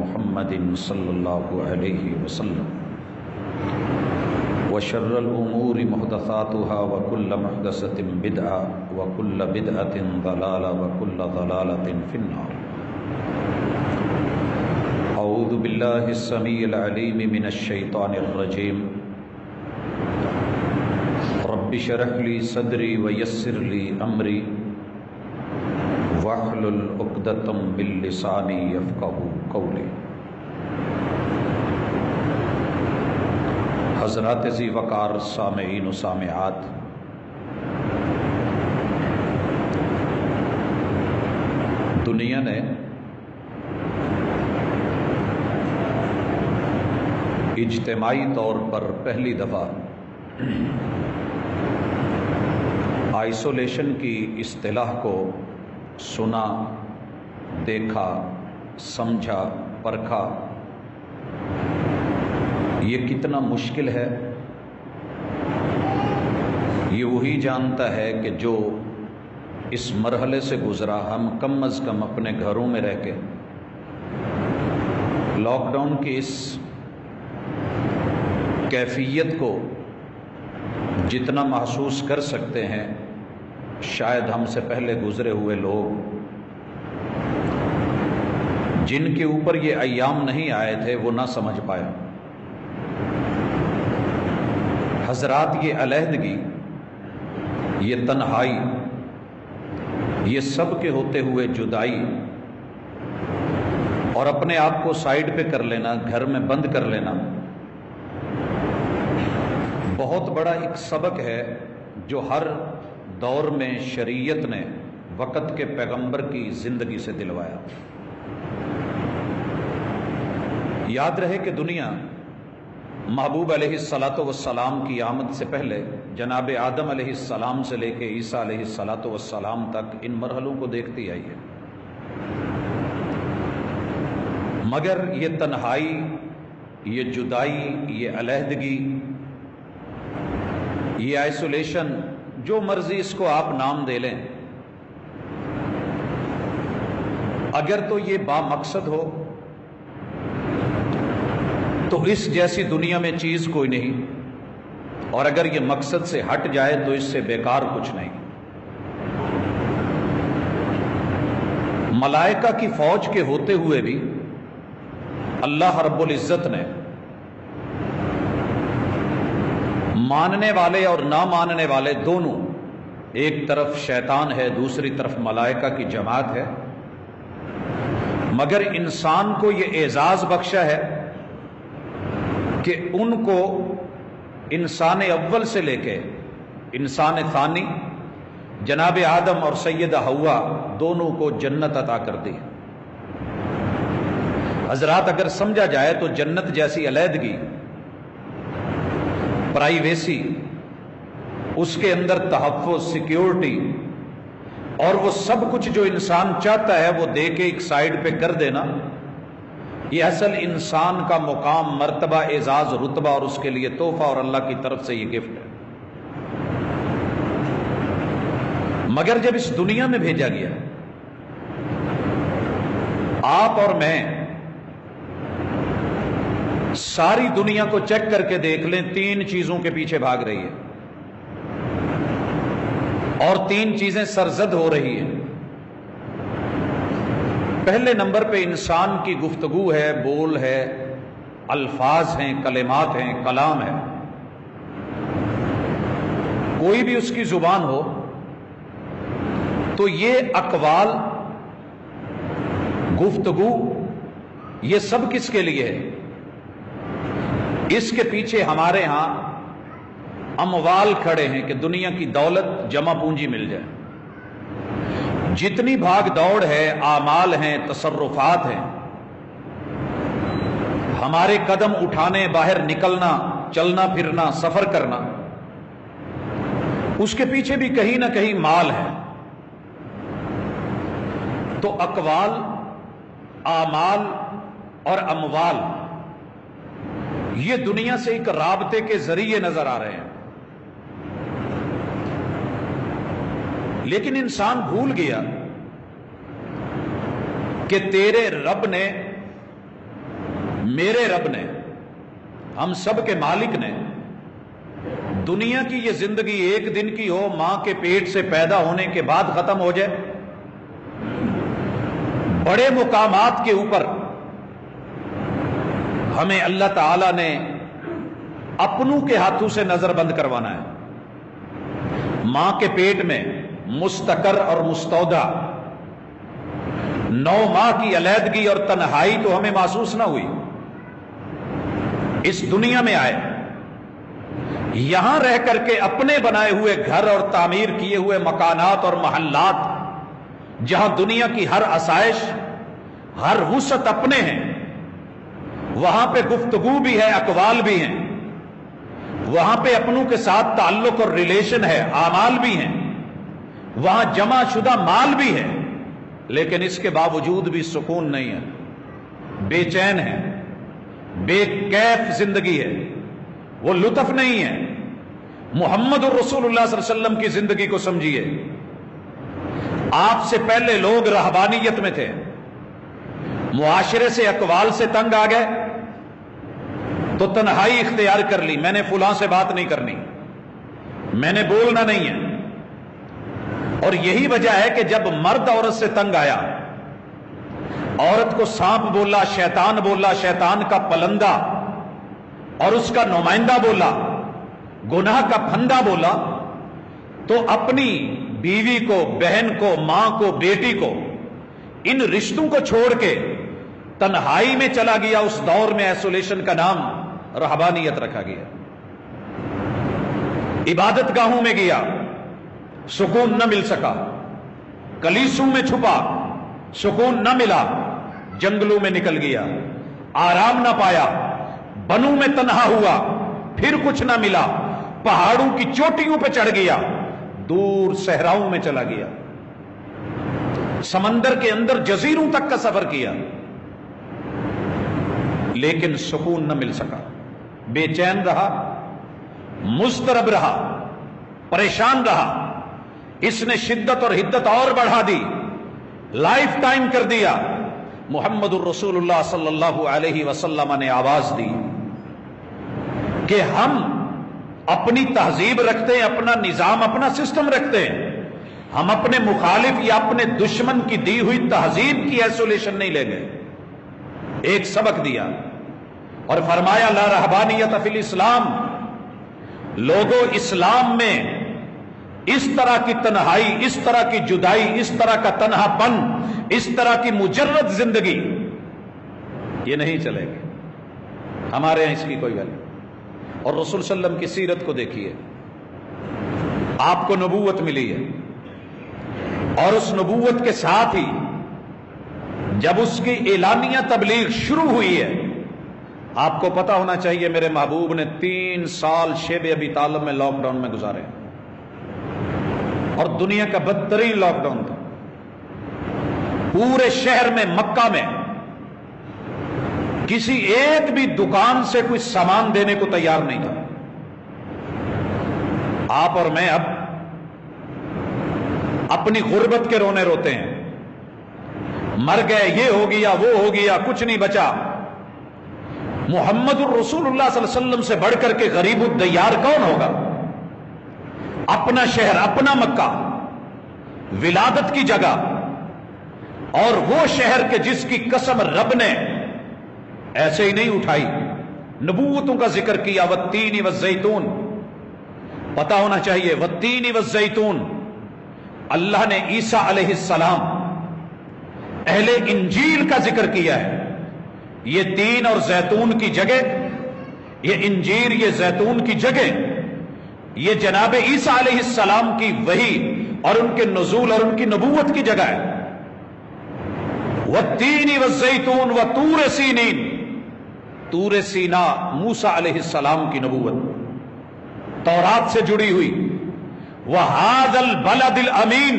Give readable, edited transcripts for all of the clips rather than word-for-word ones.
محمد صلی اللہ علیہ وسلم وشر الأمور محدثاتها وكل محدثة بدعة وكل بدعة ضلالة وكل ضلالة في النار. أعوذ بالله السميع العليم من الشيطان الرجيم. رب اشرح لي صدري ويسر لي أمري واحلل عقدة من لساني يفقهوا قولي. حضرات ذی وقار سامعین و سامعات، دنیا نے اجتماعی طور پر پہلی دفعہ آئسولیشن کی اصطلاح کو سنا، دیکھا، سمجھا، پرکھا. یہ کتنا مشکل ہے یہ وہی جانتا ہے کہ جو اس مرحلے سے گزرا. ہم کم از کم اپنے گھروں میں رہ کے لاک ڈاؤن کی اس کیفیت کو جتنا محسوس کر سکتے ہیں، شاید ہم سے پہلے گزرے ہوئے لوگ جن کے اوپر یہ ایام نہیں آئے تھے وہ نہ سمجھ پائے. حضرات، یہ علیحدگی، یہ تنہائی، یہ سب کے ہوتے ہوئے جدائی اور اپنے آپ کو سائیڈ پہ کر لینا، گھر میں بند کر لینا، بہت بڑا ایک سبق ہے جو ہر دور میں شریعت نے وقت کے پیغمبر کی زندگی سے دلوایا. یاد رہے کہ دنیا محبوب علیہ السلام کی آمد سے پہلے جناب آدم علیہ السلام سے لے کے عیسیٰ علیہ السلام تک ان مرحلوں کو دیکھتی آئی ہے. مگر یہ تنہائی، یہ جدائی، یہ علیحدگی، یہ آئسولیشن، جو مرضی اس کو آپ نام دے لیں، اگر تو یہ با مقصد ہو تو اس جیسی دنیا میں چیز کوئی نہیں، اور اگر یہ مقصد سے ہٹ جائے تو اس سے بیکار کچھ نہیں. ملائکہ کی فوج کے ہوتے ہوئے بھی اللہ رب العزت نے ماننے والے اور نہ ماننے والے دونوں، ایک طرف شیطان ہے، دوسری طرف ملائکہ کی جماعت ہے، مگر انسان کو یہ اعزاز بخشا ہے کہ ان کو انسان اول سے لے کے انسان ثانی جناب آدم اور سیدہ حوا دونوں کو جنت عطا کر دی. حضرات، اگر سمجھا جائے تو جنت جیسی علیحدگی، پرائیویسی، اس کے اندر تحفظ، سیکیورٹی اور وہ سب کچھ جو انسان چاہتا ہے وہ دے کے ایک سائیڈ پہ کر دینا، یہ اصل انسان کا مقام، مرتبہ، اعزاز، رتبہ اور اس کے لیے تحفہ اور اللہ کی طرف سے یہ گفٹ ہے. مگر جب اس دنیا میں بھیجا گیا، آپ اور میں ساری دنیا کو چیک کر کے دیکھ لیں، 3 چیزوں کے پیچھے بھاگ رہی ہے اور 3 چیزیں سرزد ہو رہی ہیں. پہلے نمبر پہ انسان کی گفتگو ہے، بول ہے، الفاظ ہیں، کلمات ہیں، کلام ہے. کوئی بھی اس کی زبان ہو تو یہ اقوال، گفتگو، یہ سب کس کے لیے ہے؟ اس کے پیچھے ہمارے ہاں اموال کھڑے ہیں کہ دنیا کی دولت، جمع پونجی مل جائے. جتنی بھاگ دوڑ ہے، اعمال ہیں، تصرفات ہیں، ہمارے قدم اٹھانے، باہر نکلنا، چلنا پھرنا، سفر کرنا، اس کے پیچھے بھی کہیں نہ کہیں مال ہے. تو اقوال، اعمال اور اموال یہ دنیا سے ایک رابطے کے ذریعے نظر آ رہے ہیں. لیکن انسان بھول گیا کہ تیرے رب نے میرے رب نے، ہم سب کے مالک نے دنیا کی یہ زندگی ایک دن کی ہو، ماں کے پیٹ سے پیدا ہونے کے بعد ختم ہو جائے؟ بڑے مقامات کے اوپر ہمیں اللہ تعالی نے اپنوں کے ہاتھوں سے نظر بند کروانا ہے۔ ماں کے پیٹ میں مستقر اور مستودع 9 ماہ کی علیحدگی اور تنہائی تو ہمیں محسوس نہ ہوئی۔ اس دنیا میں آئے، یہاں رہ کر کے اپنے بنائے ہوئے گھر اور تعمیر کیے ہوئے مکانات اور محلات، جہاں دنیا کی ہر آسائش، ہر وسعت اپنے ہیں، وہاں پہ گفتگو بھی ہے، اقوال بھی ہیں، وہاں پہ اپنوں کے ساتھ تعلق اور ریلیشن ہے، اعمال بھی ہیں، وہاں جمع شدہ مال بھی ہے، لیکن اس کے باوجود بھی سکون نہیں ہے، بے چین ہے، بے کیف زندگی ہے، وہ لطف نہیں ہے۔ محمد الرسول اللہ صلی اللہ علیہ وسلم کی زندگی کو سمجھیے۔ آپ سے پہلے لوگ رہبانیت میں تھے، معاشرے سے، اقوال سے تنگ آ گئے تو تنہائی اختیار کر لی، میں نے فلاں سے بات نہیں کرنی، میں نے بولنا نہیں ہے۔ اور یہی وجہ ہے کہ جب مرد عورت سے تنگ آیا، عورت کو سانپ بولا، شیطان کا پلندہ اور اس کا نمائندہ بولا، گناہ کا پھندا بولا، تو اپنی بیوی کو، بہن کو، ماں کو، بیٹی کو، ان رشتوں کو چھوڑ کے تنہائی میں چلا گیا۔ اس دور میں ایسولیشن کا نام رہبانیت رکھا گیا۔ عبادت گاہوں میں گیا، سکون نہ مل سکا، کلیسوں میں چھپا، سکون نہ ملا، جنگلوں میں نکل گیا، آرام نہ پایا، بنوں میں تنہا ہوا، پھر کچھ نہ ملا، پہاڑوں کی چوٹیوں پہ چڑھ گیا، دور صحراؤں میں چلا گیا، سمندر کے اندر جزیروں تک کا سفر کیا، لیکن سکون نہ مل سکا، بے چین رہا، مضطرب رہا، پریشان رہا۔ اس نے شدت اور حدت اور بڑھا دی، لائف ٹائم کر دیا۔ محمد الرسول اللہ صلی اللہ علیہ وسلم نے آواز دی کہ ہم اپنی تہذیب رکھتے ہیں، اپنا نظام، اپنا سسٹم رکھتے ہیں، ہم اپنے مخالف یا اپنے دشمن کی دی ہوئی تہذیب کی ایسولیشن نہیں لے گئے۔ ایک سبق دیا اور فرمایا لا رہبانیت فی الاسلام، لوگوں اسلام میں اس طرح کی تنہائی، اس طرح کی جدائی، اس طرح کا تنہا پن، اس طرح کی مجرد زندگی یہ نہیں چلے گی، ہمارے یہاں اس کی کوئی ویلیو۔ اور رسول صلی اللہ علیہ وسلم کی سیرت کو دیکھیے، آپ کو نبوت ملی ہے، اور اس نبوت کے ساتھ ہی جب اس کی اعلانیہ تبلیغ شروع ہوئی ہے، آپ کو پتا ہونا چاہیے میرے محبوب نے 3 سال شیب ابی طالب میں لاک ڈاؤن میں گزارے، اور دنیا کا بدترین لاک ڈاؤن تھا۔ پورے شہر میں، مکہ میں کسی ایک بھی دکان سے کوئی سامان دینے کو تیار نہیں تھا۔ آپ اور میں اب اپنی غربت کے رونے روتے ہیں، مر گئے، یہ ہو گیا، وہ ہو گیا، کچھ نہیں بچا۔ محمد الرسول اللہ صلی اللہ علیہ وسلم سے بڑھ کر کے غریب الدیار کون ہوگا؟ اپنا شہر، اپنا مکہ، ولادت کی جگہ، اور وہ شہر کے جس کی قسم رب نے ایسے ہی نہیں اٹھائی، نبوتوں کا ذکر کیا، والتین والزیتون، پتا ہونا چاہیے والتین والزیتون، اللہ نے عیسیٰ علیہ السلام، اہل انجیل کا ذکر کیا ہے۔ یہ تین اور زیتون کی جگہ، یہ انجیر، یہ زیتون کی جگہ، یہ جناب عیسیٰ علیہ السلام کی وحی اور ان کے نزول اور ان کی نبوت کی جگہ ہے۔ والتین والزیتون وطور سینین، طور سینا موسیٰ علیہ السلام کی نبوت تورات سے جڑی ہوئی۔ وہذا البلد الامین،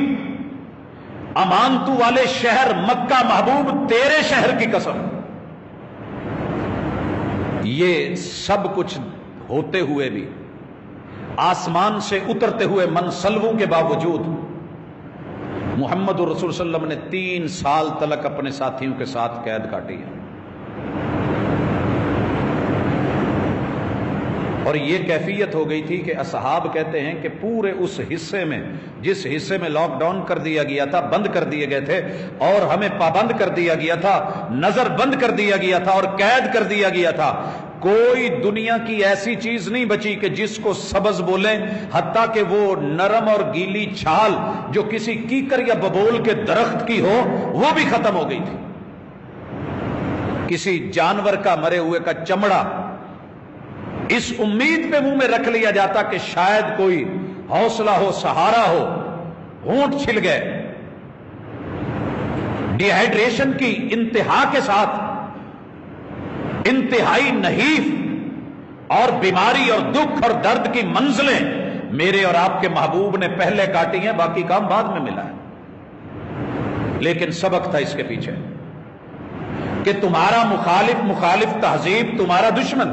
امانتو والے شہر مکہ، محبوب تیرے شہر کی قسم۔ یہ سب کچھ ہوتے ہوئے بھی، آسمان سے اترتے ہوئے منصلبوں کے باوجود، محمد الرسول صلی اللہ علیہ وسلم نے 3 سال تلک اپنے ساتھیوں کے ساتھ قید کاٹی ہے۔ اور یہ کیفیت ہو گئی تھی کہ اصحاب کہتے ہیں کہ پورے اس حصے میں، جس حصے میں لاک ڈاؤن کر دیا گیا تھا، بند کر دیے گئے تھے اور ہمیں پابند کر دیا گیا تھا، نظر بند کر دیا گیا تھا اور قید کر دیا گیا تھا، کوئی دنیا کی ایسی چیز نہیں بچی کہ جس کو سبز بولیں، حتیٰ کہ وہ نرم اور گیلی چھال جو کسی کیکر یا ببول کے درخت کی ہو وہ بھی ختم ہو گئی تھی۔ کسی جانور کا، مرے ہوئے کا چمڑا اس امید پہ منہ میں رکھ لیا جاتا کہ شاید کوئی حوصلہ ہو، سہارا ہو، ہونٹ چھل گئے۔ ڈی ہائیڈریشن کی انتہا کے ساتھ انتہائی نحیف اور بیماری اور دکھ اور درد کی منزلیں میرے اور آپ کے محبوب نے پہلے کاٹی ہیں، باقی کام بعد میں ملا ہے۔ لیکن سبق تھا اس کے پیچھے کہ تمہارا مخالف تہذیب تمہارا دشمن،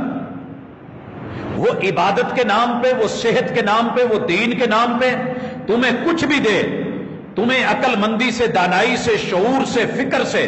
وہ عبادت کے نام پہ، وہ صحت کے نام پہ، وہ دین کے نام پہ تمہیں کچھ بھی دے، تمہیں عقل مندی سے، دانائی سے، شعور سے، فکر سے،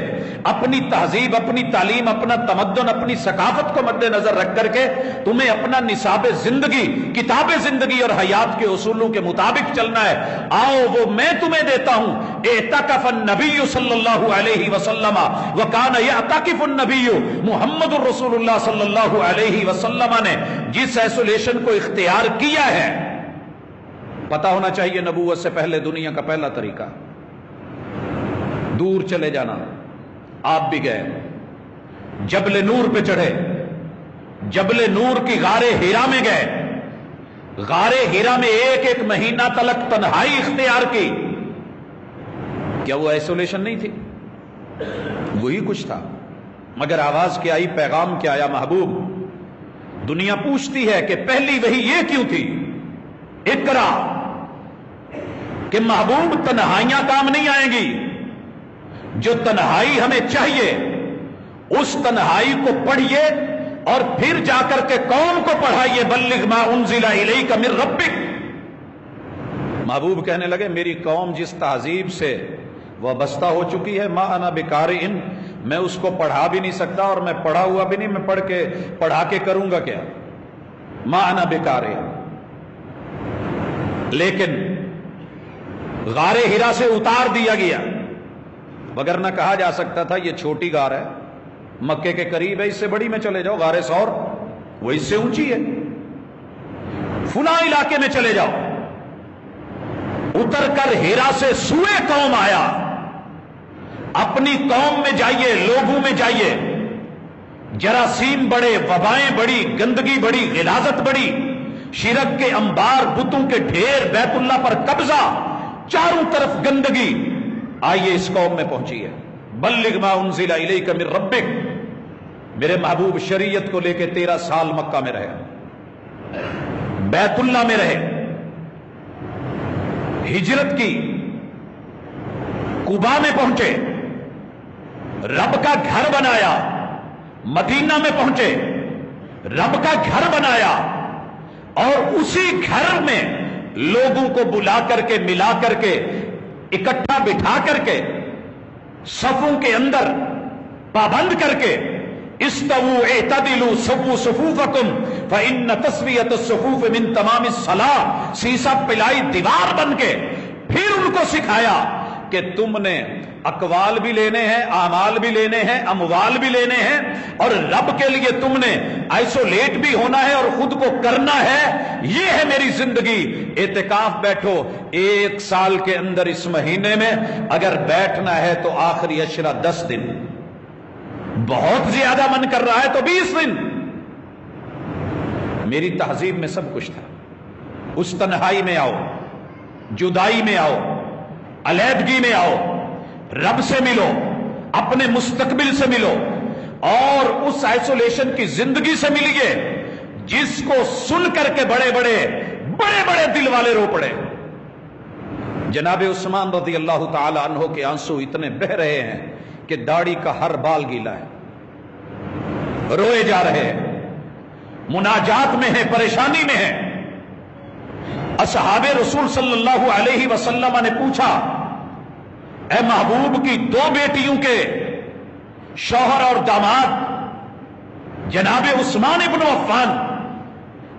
اپنی تہذیب، اپنی تعلیم، اپنا تمدن، اپنی ثقافت کو مد نظر رکھ کر کے تمہیں اپنا نصاب زندگی، کتاب زندگی اور حیات کے اصولوں کے مطابق چلنا ہے۔ آؤ وہ میں تمہیں دیتا ہوں۔ اعتکف النبی صلی اللہ علیہ وسلم وکان یعتکف النبی، محمد الرسول اللہ صلی اللہ علیہ وسلم نے جس ایسولیشن کو اختیار کیا ہے، پتہ ہونا چاہیے نبوت سے پہلے دنیا کا پہلا طریقہ دور چلے جانا۔ آپ بھی گئے، جبل نور پہ چڑھے، جبل نور کی غار ہیرا میں گئے، غار ہیرا میں ایک ایک مہینہ تلک تنہائی اختیار کی۔ کیا وہ ایسولیشن نہیں تھی؟ وہی کچھ تھا، مگر آواز کیا آئی، پیغام کیا آیا؟ محبوب، دنیا پوچھتی ہے کہ پہلی وہی یہ کیوں تھی؟ اقرا، کہ محبوب تنہائیاں کام نہیں آئیں گی، جو تنہائی ہمیں چاہیے اس تنہائی کو پڑھیے اور پھر جا کر کے قوم کو پڑھائیے۔ بلغ ما انزل الیک من ربک۔ محبوب کہنے لگے میری قوم جس تہذیب سے وابستہ ہو چکی ہے، ما انا بقارئ، میں اس کو پڑھا بھی نہیں سکتا اور میں پڑھا ہوا بھی نہیں، میں پڑھا کے کروں گا کیا؟ ما انا بقارئ۔ لیکن غار ہرا سے اتار دیا گیا، وگرنہ کہا جا سکتا تھا یہ چھوٹی غار ہے، مکے کے قریب ہے، اس سے بڑی میں چلے جاؤ، غار ثور وہ اس سے اونچی ہے، فلاں علاقے میں چلے جاؤ۔ اتر کر ہیرا سے سوئے قوم آیا۔ اپنی قوم میں جائیے، لوگوں میں جائیے، جراثیم بڑے، وبائیں بڑی، گندگی بڑی، غلاظت بڑی، شرک کے انبار، بتوں کے ڈھیر، بیت اللہ پر قبضہ، چاروں طرف گندگی۔ آئیے اس قوم میں پہنچی ہے۔ بلغ ما انزل الیک من ربک۔ میرے محبوب شریعت کو لے کے 13 سال مکہ میں رہے، بیت اللہ میں رہے، ہجرت کی، قباء میں پہنچے، رب کا گھر بنایا، مدینہ میں پہنچے، رب کا گھر بنایا، اور اسی گھر میں لوگوں کو بلا کر کے، ملا کر کے، اکٹھا بٹھا کر کے، صفوں کے اندر پابند کر کے، استووا اعتدلوا سووا صفوفکم فإن تسویۃ الصفوف من تمام الصلاۃ، سیسا پلائی دیوار بن کے پھر ان کو سکھایا کہ تم نے اقوال بھی لینے ہیں، اعمال بھی لینے ہیں، اموال بھی لینے ہیں، اور رب کے لیے تم نے آئسولیٹ بھی ہونا ہے اور خود کو کرنا ہے۔ یہ ہے میری زندگی۔ اعتکاف بیٹھو، 1 سال کے اندر اس مہینے میں اگر بیٹھنا ہے تو آخری عشرہ 10 دن، بہت زیادہ من کر رہا ہے تو 20 دن۔ میری تہذیب میں سب کچھ تھا۔ اس تنہائی میں آؤ، جدائی میں آؤ، علیحدگی میں آؤ، رب سے ملو، اپنے مستقبل سے ملو، اور اس آئسولیشن کی زندگی سے ملیے جس کو سن کر کے بڑے بڑے دل والے رو پڑے۔ جناب عثمان رضی اللہ تعالی عنہ کے آنسو اتنے بہ رہے ہیں کہ داڑھی کا ہر بال گیلا ہے، روئے جا رہے ہیں، مناجات میں ہیں، پریشانی میں ہیں۔ اصحاب رسول صلی اللہ علیہ وسلم نے پوچھا، اے محبوب کی 2 بیٹیوں کے شوہر اور داماد جناب عثمان ابن عفان،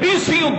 20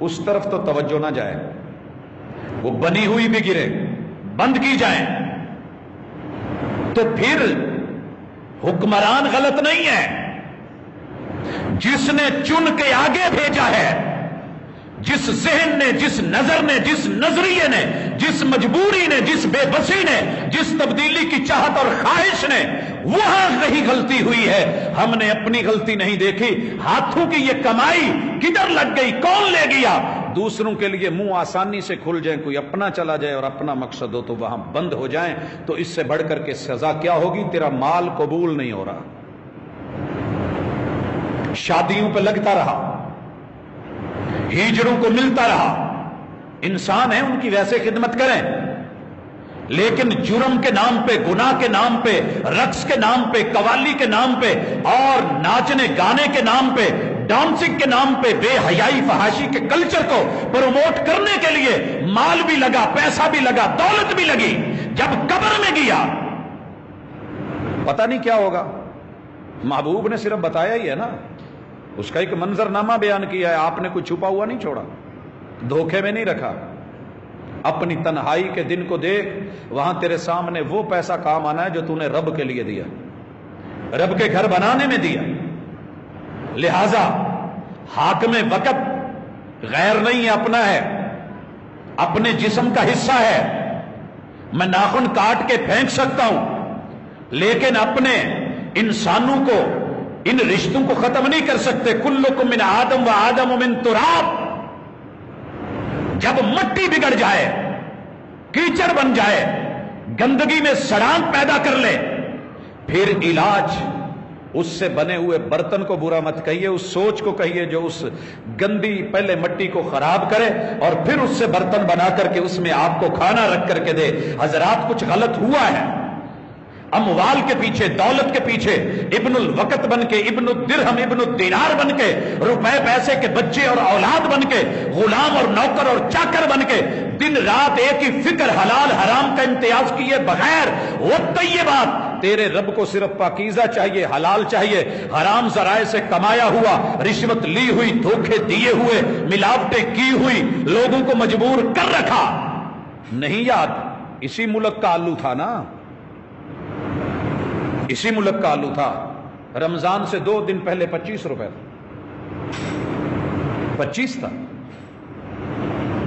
اس طرف تو توجہ نہ جائے، وہ بنی ہوئی بھی گرے، بند کی جائے، تو پھر حکمران غلط نہیں ہے، جس نے چن کے آگے بھیجا ہے، جس ذہن نے، جس نظر نے، جس نظریے نے، جس مجبوری نے، جس بے بسی نے، جس تبدیلی کی چاہت اور خواہش نے، وہاں کہیں غلطی ہوئی ہے۔ ہم نے اپنی غلطی نہیں دیکھی، ہاتھوں کی یہ کمائی کدھر لگ گئی، کون لے گیا؟ دوسروں کے لیے منہ آسانی سے کھل جائیں، کوئی اپنا چلا جائے اور اپنا مقصد ہو تو وہاں بند ہو جائیں، تو اس سے بڑھ کر کے سزا کیا ہوگی؟ تیرا مال قبول نہیں ہو رہا، شادیوں پہ لگتا رہا، ہجڑوں کو ملتا رہا، انسان ہیں ان کی ویسے خدمت کریں، لیکن جرم کے نام پہ، گناہ کے نام پہ، رقص کے نام پہ، قوالی کے نام پہ اور ناچنے گانے کے نام پہ، ڈانسنگ کے نام پہ بے حیائی فحاشی کے کلچر کو پروموٹ کرنے کے لیے مال بھی لگا، پیسہ بھی لگا، دولت بھی لگی، جب قبر میں گیا پتہ نہیں کیا ہوگا۔ محبوب نے صرف بتایا ہی ہے نا، اس کا ایک منظرنامہ بیان کیا ہے، آپ نے کوئی چھپا ہوا نہیں چھوڑا، دھوکے میں نہیں رکھا۔ اپنی تنہائی کے دن کو دیکھ، وہاں تیرے سامنے وہ پیسہ کام آنا ہے جو تو نے رب کے لیے دیا، رب کے گھر بنانے میں دیا۔ لہذا حاکم وقت غیر نہیں ہے، اپنا ہے، اپنے جسم کا حصہ ہے۔ میں ناخن کاٹ کے پھینک سکتا ہوں، لیکن اپنے انسانوں کو، ان رشتوں کو ختم نہیں کر سکتے۔ کلکم من آدم و آدم من تراب۔ جب مٹی بگڑ جائے، کیچڑ بن جائے، گندگی میں سڑانت پیدا کر لے، پھر علاج اس سے بنے ہوئے برتن کو برا مت کہیے، اس سوچ کو کہیے جو اس گندی پہلے مٹی کو خراب کرے اور پھر اس سے برتن بنا کر کے اس میں آپ کو کھانا رکھ کر کے دے۔ حضرات کچھ غلط ہوا ہے، اموال کے پیچھے، دولت کے پیچھے ابن الوقت بن کے، ابن الدرہم، ابن الدینار بن کے، روپے پیسے کے بچے اور اولاد بن کے، غلام اور نوکر اور چاکر بن کے، دن رات ایک ہی فکر، حلال حرام کا امتیاز کیے بغیر۔ وہ طیبات، تیرے رب کو صرف پاکیزہ چاہیے، حلال چاہیے، حرام ذرائع سے کمایا ہوا، رشوت لی ہوئی، دھوکے دیے ہوئے، ملاوٹیں کی ہوئی، لوگوں کو مجبور کر رکھا۔ نہیں یاد؟ اسی ملک کا آلو تھا نا، اسی ملک کا آلو تھا۔ رمضان سے 2 دن پہلے 25 روپے تھا، 25 تھا،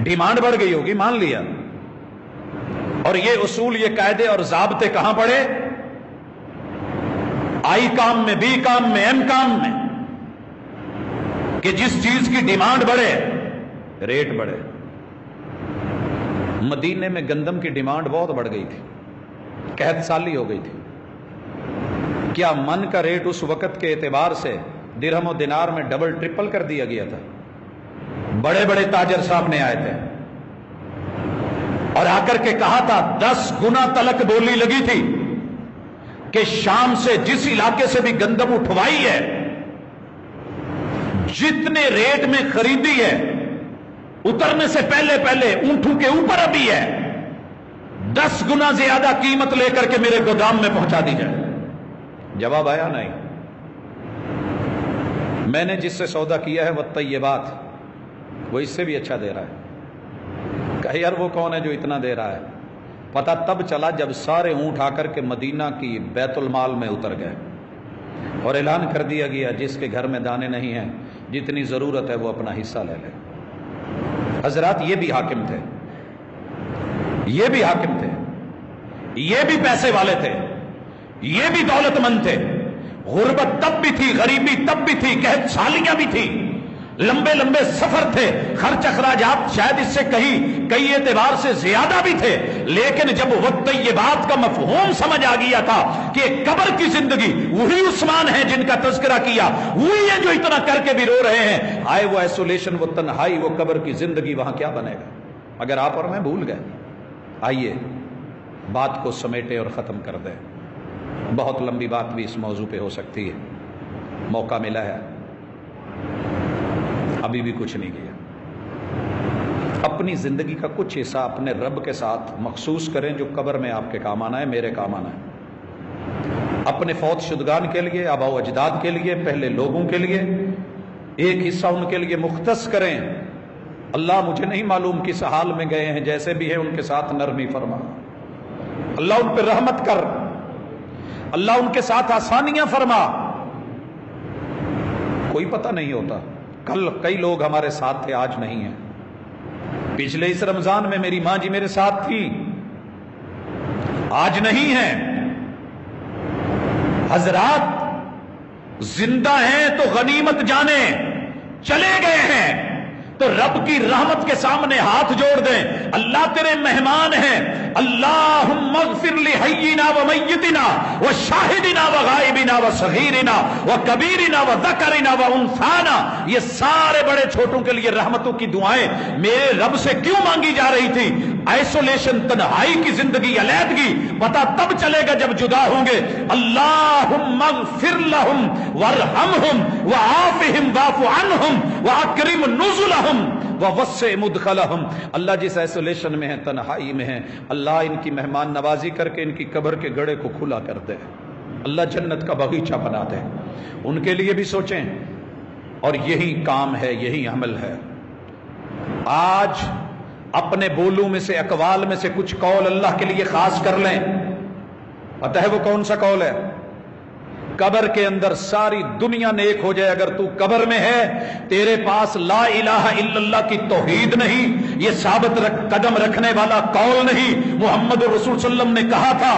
ڈیمانڈ بڑھ گئی ہوگی، مان لیا۔ اور یہ اصول، یہ قاعدے اور ضابطے کہاں پڑے؟ آئی کام میں، بی کام میں، ایم کام میں، کہ جس چیز کی ڈیمانڈ بڑھے ریٹ بڑھے۔ مدینے میں گندم کی ڈیمانڈ بہت بڑھ گئی تھی، قحط سالی ہو گئی تھی۔ کیا من کا ریٹ اس وقت کے اعتبار سے درہم و دینار میں ڈبل ٹرپل کر دیا گیا تھا؟ بڑے بڑے تاجر سامنے آئے تھے اور آ کر کے کہا تھا، 10 گنا تلک بولی لگی تھی کہ شام سے جس علاقے سے بھی گندم اٹھوائی ہے، جتنے ریٹ میں خریدی ہے، اترنے سے پہلے پہلے اونٹوں کے اوپر ابھی ہے، 10 گنا زیادہ قیمت لے کر کے میرے گودام میں پہنچا دی جائے۔ جواب آیا نہیں۔ میں نے جس سے سودا کیا ہے وہ طیبات، وہ اس سے بھی اچھا دے رہا ہے۔ کہ یار وہ کون ہے جو اتنا دے رہا ہے؟ پتہ تب چلا جب سارے اونٹ آ کر کے مدینہ کی بیت المال میں اتر گئے اور اعلان کر دیا گیا، جس کے گھر میں دانے نہیں ہیں، جتنی ضرورت ہے وہ اپنا حصہ لے لے۔ حضرات یہ بھی حاکم تھے، یہ بھی حاکم تھے، یہ بھی پیسے والے تھے، یہ بھی دولت مند تھے۔ غربت تب بھی تھی، غریبی تب بھی تھی، قحط سالیاں بھی تھی، لمبے لمبے سفر تھے، خرچ اخراجات شاید اس سے کئی اعتبار سے زیادہ بھی تھے، لیکن جب وہ طیبات کا مفہوم سمجھ آ گیا تھا کہ قبر کی زندگی، وہی عثمان ہیں جن کا تذکرہ کیا، وہی ہیں جو اتنا کر کے بھی رو رہے ہیں، آئے وہ ایسولیشن، وہ تنہائی، وہ قبر کی زندگی، وہاں کیا بنے گا؟ اگر آپ اور میں بھول گئے، آئیے بات کو سمیٹے اور ختم کر دیں۔ بہت لمبی بات بھی اس موضوع پہ ہو سکتی ہے، موقع ملا ہے، ابھی بھی کچھ نہیں کیا۔ اپنی زندگی کا کچھ حصہ اپنے رب کے ساتھ مخصوص کریں، جو قبر میں آپ کے کام آنا ہے، میرے کام آنا ہے۔ اپنے فوت شدگان کے لیے، آباء و اجداد کے لیے، پہلے لوگوں کے لیے ایک حصہ ان کے لیے مختص کریں، اللہ مجھے نہیں معلوم کس حال میں گئے ہیں، جیسے بھی ہیں ان کے ساتھ نرمی فرما، اللہ ان پہ رحمت کر، اللہ ان کے ساتھ آسانیاں فرما۔ کوئی پتہ نہیں ہوتا، کل کئی لوگ ہمارے ساتھ تھے، آج نہیں ہیں۔ پچھلے اس رمضان میں میری ماں جی میرے ساتھ تھی، آج نہیں ہیں۔ حضرات زندہ ہیں تو غنیمت جانیں، چلے گئے ہیں تو رب کی رحمت کے سامنے ہاتھ جوڑ دیں، اللہ تیرے مہمان ہیں۔ اللہم اغفر لحینا و میتنا و شاہدنا و غائبنا و صغیرنا و کبیرنا و ذکرنا و انثانا۔ یہ سارے بڑے چھوٹوں کے لیے رحمتوں کی دعائیں میرے رب سے کیوں مانگی جا رہی تھی؟ آئسولیشن، تنہائی کی زندگی، علیحدگی، پتہ تب چلے گا جب جدا ہوں گے۔ اللہم اغفر لہم وارحمہم وعافہم واعف عنہم واکرم نزلہم ووسع مدخلہم۔ اللہ جس آئسولیشن میں ہیں، تنہائی میں ہیں، اللہ ان کی مہمان نوازی کر کے ان کی قبر کے گڑھے کو کھلا کر دے، اللہ جنت کا باغیچہ بنا دے، ان کے لیے بھی سوچیں۔ اور یہی کام ہے، یہی عمل ہے۔ آج اپنے بولوں میں سے، اقوال میں سے کچھ قول اللہ کے لیے خاص کر لیں۔ پتہ ہے وہ کون سا قول ہے؟ قبر کے اندر ساری دنیا نیک ہو جائے، اگر تو قبر میں ہے، تیرے پاس لا الہ الا اللہ کی توحید نہیں، یہ ثابت قدم رکھنے والا قول نہیں۔ محمد رسول صلی اللہ علیہ وسلم نے کہا تھا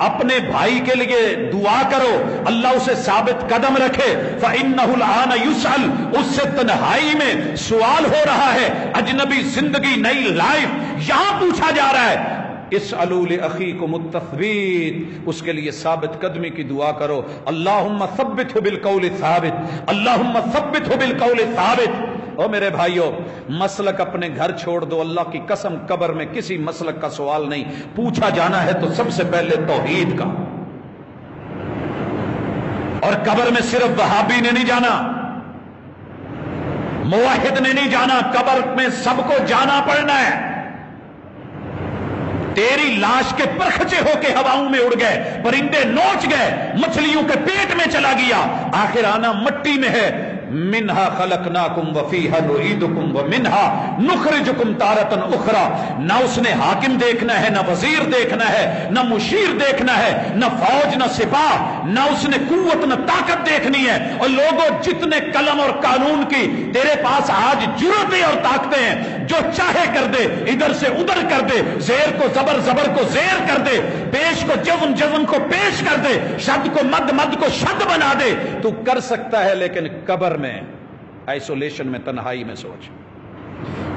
اپنے بھائی کے لیے دعا کرو، اللہ اسے ثابت قدم رکھے۔ فإنہ الآن یسأل، اس سے تنہائی میں سوال ہو رہا ہے، اجنبی زندگی، نئی لائف، یہاں پوچھا جا رہا ہے۔ اسألوا لأخیکم التثبیت، اس کے لیے ثابت قدمی کی دعا کرو۔ اللہم ثبتہ بالقول الثابت، اللہم ثبتہ بالقول الثابت۔ او میرے بھائیو، مسلک اپنے گھر چھوڑ دو، اللہ کی قسم قبر میں کسی مسلک کا سوال نہیں، پوچھا جانا ہے تو سب سے پہلے توحید کا۔ اور قبر میں صرف وہابی نے نہیں جانا، موحد نے نہیں جانا، قبر میں سب کو جانا پڑنا ہے۔ تیری لاش کے پرخچے ہو کے ہواؤں میں اڑ گئے، پرندے نوچ گئے، مچھلیوں کے پیٹ میں چلا گیا، آخر آنا مٹی میں ہے۔ منہا خلقناکم وفیہا نعیدکم ومنہا نخرجکم تارۃ اخری۔ نہ اس نے حاکم دیکھنا ہے، نہ وزیر دیکھنا ہے، نہ مشیر دیکھنا ہے، نہ فوج، نہ سپاہ، نہ اس نے قوت نہ طاقت دیکھنی ہے۔ اور لوگوں جتنے قلم اور قانون کی تیرے پاس آج جرأتیں اور طاقتیں ہیں، جو چاہے کر دے، ادھر سے ادھر کر دے، زیر کو زبر، زبر کو زیر کر دے، پیش کو جزم، جزم کو پیش کر دے، شد کو مد، مد کو شد بنا دے، تو کر سکتا ہے۔ لیکن قبر میں، آئسولیشن میں، تنہائی میں سوچ۔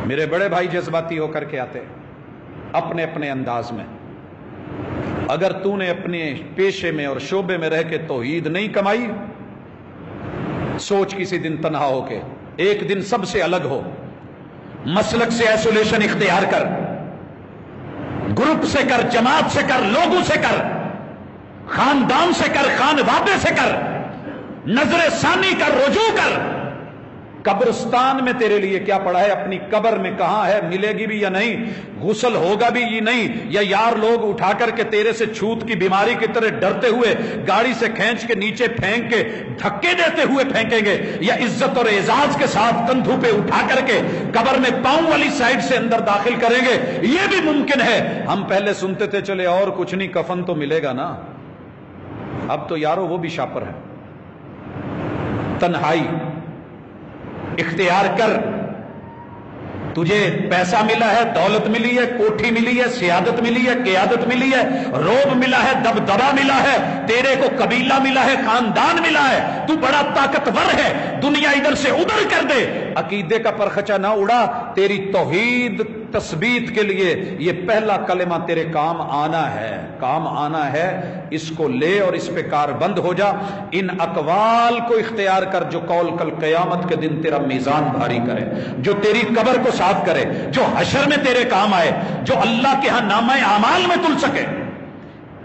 میرے بڑے بھائی جذباتی ہو کر کے آتے اپنے اپنے انداز میں۔ اگر تو نے اپنے پیشے میں اور شعبے میں رہ کے توحید نہیں کمائی، سوچ کسی دن تنہا ہو کے، ایک دن سب سے الگ ہو، مسلک سے آئسولیشن اختیار کر، گروپ سے کر، جماعت سے کر، لوگوں سے کر، خاندان سے کر، خانوادے سے کر، نظر ثانی کر، رجوع کر۔ قبرستان میں تیرے لیے کیا پڑا ہے، اپنی قبر میں کہاں ہے، ملے گی بھی یا نہیں، غسل ہوگا بھی یا نہیں، یا یار لوگ اٹھا کر کے تیرے سے چھوت کی بیماری کی طرح ڈرتے ہوئے گاڑی سے کھینچ کے نیچے پھینک کے دھکے دیتے ہوئے پھینکیں گے، یا عزت اور اعزاز کے ساتھ کندھوں پہ اٹھا کر کے قبر میں پاؤں والی سائڈ سے اندر داخل کریں گے، یہ بھی ممکن ہے۔ ہم پہلے سنتے تھے چلے اور کچھ نہیں، کفن تو ملے گا نا، اب تو یارو وہ بھی شاپر ہے۔ تنہائی اختیار کر، تجھے پیسہ ملا ہے، دولت ملی ہے، کوٹھی ملی ہے، سیادت ملی ہے، قیادت ملی ہے، روب ملا ہے، دبدبا ملا ہے، تیرے کو قبیلہ ملا ہے، خاندان ملا ہے، تو بڑا طاقتور ہے، دنیا ادھر سے ادھر کر دے، عقیدے کا پرخچا نہ اڑا۔ تیری توحید تثبیت کے لیے یہ پہلا کلمہ تیرے کام آنا ہے، کام آنا ہے، اس کو لے اور اس پہ کار بند ہو جا۔ ان اقوال کو اختیار کر جو قول کل قیامت کے دن تیرا میزان بھاری کرے، جو تیری قبر کو صاف کرے، جو حشر میں تیرے کام آئے، جو اللہ کے ہاں نامہ اعمال میں تل سکے۔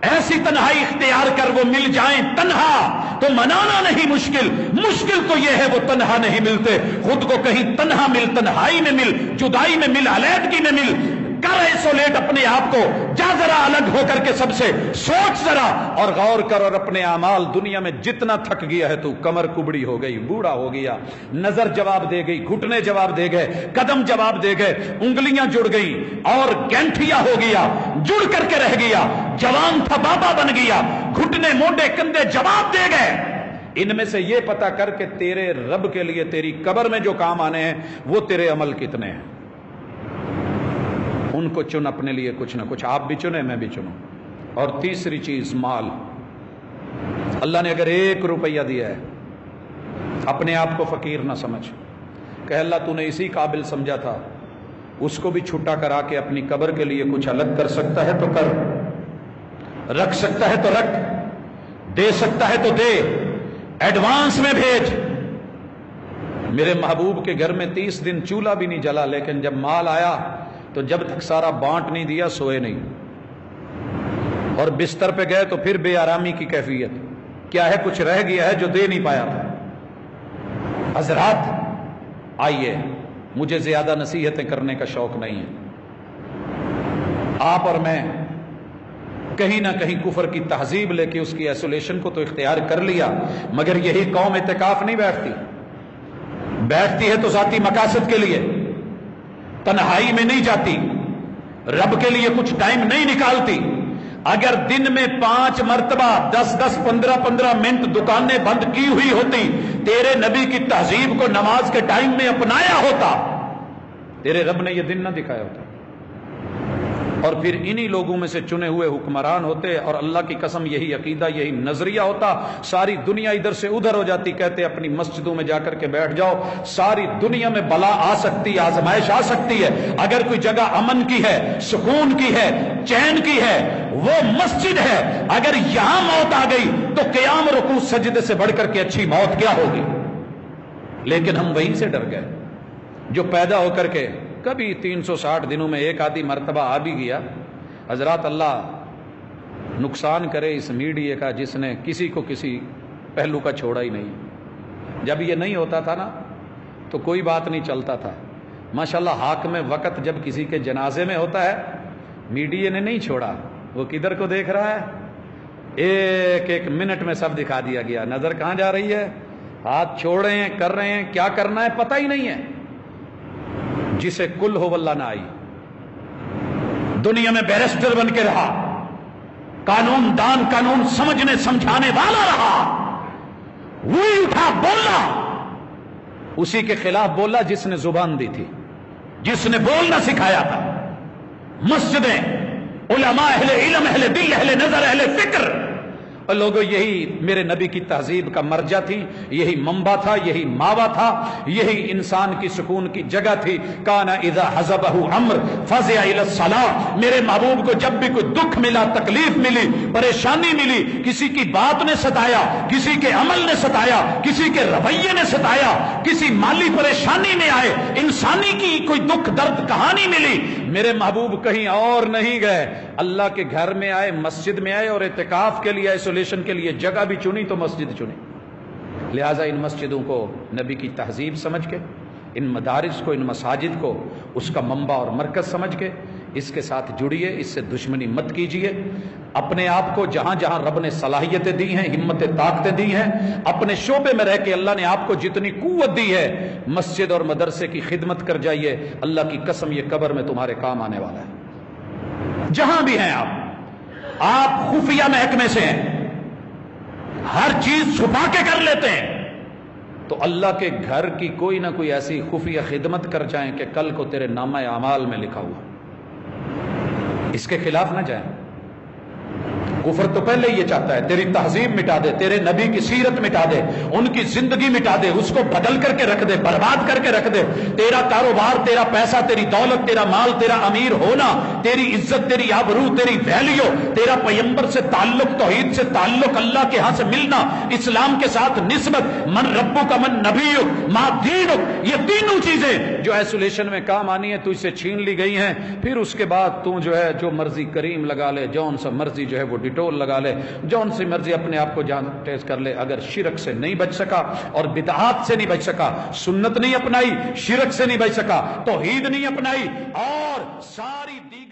ایسی تنہائی اختیار کر، وہ مل جائیں تنہا تو منانا نہیں مشکل، مشکل تو یہ ہے وہ تنہا نہیں ملتے۔ خود کو کہیں تنہا مل، تنہائی میں مل، جدائی میں مل، علیحدگی میں مل، کر ایسولیٹ اپنے آپ کو، جا ذرا الگ ہو کر کے سب سے سوچ ذرا اور غور کر، اور اپنے اعمال دنیا میں جتنا تھک گیا ہے تو، کمر کبڑی ہو گئی، بوڑھا ہو گیا، نظر جواب دے گئی، گھٹنے جواب دے گئے، قدم جواب دے گئے، انگلیاں جڑ گئی اور گینٹھیا ہو گیا، جڑ کر کے رہ گیا، جوان تھا بابا بن گیا، گھٹنے موڈے کندھے جواب دے گئے۔ ان میں سے یہ پتا کر کے تیرے رب کے لیے تیری قبر میں جو کام آنے ہیں وہ تیرے عمل کتنے ہیں، ان کو چن اپنے لیے کچھ نہ کچھ، آپ بھی چنیں میں بھی چنوں۔ اور تیسری چیز مال، اللہ نے اگر 1 روپیہ دیا ہے اپنے آپ کو فقیر نہ سمجھ، کہ اللہ تو نے اسی قابل سمجھا تھا، اس کو بھی چھٹا کرا کے اپنی قبر کے لیے کچھ الگ کر سکتا ہے تو کر، رکھ سکتا ہے تو رکھ، دے سکتا ہے تو دے، ایڈوانس میں بھیج۔ میرے محبوب کے گھر میں 30 دن چولہا بھی نہیں جلا، لیکن جب مال آیا تو جب تک سارا بانٹ نہیں دیا سوئے نہیں، اور بستر پہ گئے تو پھر بے آرامی کی کیفیت، کیا ہے کچھ رہ گیا ہے جو دے نہیں پایا تھا۔ حضرات آئیے، مجھے زیادہ نصیحتیں کرنے کا شوق نہیں ہے، آپ اور میں کہیں نہ کہیں کفر کی تہذیب لے کے اس کی ایسولیشن کو تو اختیار کر لیا، مگر یہی قوم اعتکاف نہیں بیٹھتی ہے تو ذاتی مقاصد کے لیے، تنہائی میں نہیں جاتی، رب کے لیے کچھ ٹائم نہیں نکالتی۔ اگر دن میں 5 مرتبہ 10 15 منٹ دکانیں بند کی ہوئی ہوتی، تیرے نبی کی تہذیب کو نماز کے ٹائم میں اپنایا ہوتا، تیرے رب نے یہ دن نہ دکھایا ہوتا، اور پھر انہی لوگوں میں سے چنے ہوئے حکمران ہوتے، اور اللہ کی قسم یہی عقیدہ یہی نظریہ ہوتا، ساری دنیا ادھر سے ادھر ہو جاتی۔ کہتے اپنی مسجدوں میں جا کر کے بیٹھ جاؤ، ساری دنیا میں بلا آ سکتی، آزمائش آ سکتی ہے، اگر کوئی جگہ امن کی ہے، سکون کی ہے، چین کی ہے، وہ مسجد ہے۔ اگر یہاں موت آ گئی تو قیام رکوع سجدے سے بڑھ کر کے اچھی موت کیا ہوگی؟ لیکن ہم وہیں سے ڈر گئے، جو پیدا ہو کر کے کبھی 360 دنوں میں ایک آدھی مرتبہ آ بھی گیا۔ حضرات اللہ نقصان کرے اس میڈیا کا، جس نے کسی کو کسی پہلو کا چھوڑا ہی نہیں۔ جب یہ نہیں ہوتا تھا نا تو کوئی بات نہیں چلتا تھا، ماشاءاللہ حاکم وقت جب کسی کے جنازے میں ہوتا ہے، میڈیا نے نہیں چھوڑا، وہ کدھر کو دیکھ رہا ہے، ایک منٹ میں سب دکھا دیا گیا، نظر کہاں جا رہی ہے، ہاتھ چھوڑ رہے ہیں، کر رہے ہیں، کیا کرنا ہے پتہ ہی نہیں ہے۔ جسے کل ہو واللہ نہ آئی، دنیا میں بیرسٹر بن کے رہا، قانون دان، قانون سمجھنے سمجھانے والا رہا، وہی اٹھا بولا، اسی کے خلاف بولا جس نے زبان دی تھی، جس نے بولنا سکھایا تھا۔ مسجدیں، علماء، اہل علم، اہل دل، اہل نظر، اہل فکر، اور لوگوں یہی میرے نبی کی تہذیب کا مرجع تھی، یہی منبع تھا، یہی ماوا تھا، یہی انسان کی سکون کی جگہ تھی۔ کان اذا حزبہ امر فزع الی الصلاۃ، میرے محبوب کو جب بھی کوئی دکھ ملا، تکلیف ملی، پریشانی ملی، کسی کی بات نے ستایا، کسی کے عمل نے ستایا، کسی کے رویے نے ستایا، کسی مالی پریشانی میں آئے، انسانی کی کوئی دکھ درد کہانی ملی، میرے محبوب کہیں اور نہیں گئے، اللہ کے گھر میں آئے، مسجد میں آئے، اور اعتکاف کے لیے، آئسولیشن کے لیے جگہ بھی چنی تو مسجد چنی۔ لہٰذا ان مسجدوں کو نبی کی تہذیب سمجھ کے، ان مدارس کو، ان مساجد کو اس کا منبع اور مرکز سمجھ کے اس کے ساتھ جڑیے، اس سے دشمنی مت کیجیے۔ اپنے آپ کو جہاں جہاں رب نے صلاحیتیں دی ہیں، ہمتیں طاقتیں دی ہیں، اپنے شعبے میں رہ کے اللہ نے آپ کو جتنی قوت دی ہے، مسجد اور مدرسے کی خدمت کر جائیے، اللہ کی قسم یہ قبر میں تمہارے کام آنے والا ہے۔ جہاں بھی ہیں آپ خفیہ محکمے سے ہیں، ہر چیز چھپا کے کر لیتے ہیں، تو اللہ کے گھر کی کوئی نہ کوئی ایسی خفیہ خدمت کر جائیں کہ کل کو تیرے نامہ اعمال میں لکھا ہوا، اس کے خلاف نہ جائیں۔ کفر تو پہلے یہ چاہتا ہے تیری تہذیب مٹا دے، تیرے نبی کی سیرت مٹا دے، ان کی زندگی مٹا دے، اس کو بدل کر کے رکھ دے، برباد کر کے رکھ دے۔ تیرا کاروبار، تیرا پیسہ، تیری دولت، تیرا مال، تیرا امیر ہونا، تیری عزت، تیری آبرو، تیری ویلیو، تیرا پیغمبر سے تعلق، توحید سے تعلق، اللہ کے ہاں سے ملنا، اسلام کے ساتھ نسبت، من ربک من نبیک ما دینک، یہ تینوں چیزیں جو ایسولیشن میں کام آنی ہے تو اس سے چھین لی گئی ہیں۔ پھر اس کے بعد تو جو ہے جو مرضی کریم لگا لے، جون سا مرضی جو ہے وہ ڈیٹول لگا لے، جون سی مرضی اپنے آپ کو جان ٹیسٹ کر لے، اگر شرک سے نہیں بچ سکا اور بدعات سے نہیں بچ سکا، سنت نہیں اپنائی، شرک سے نہیں بچ سکا، توحید نہیں اپنائی، اور ساری دیگر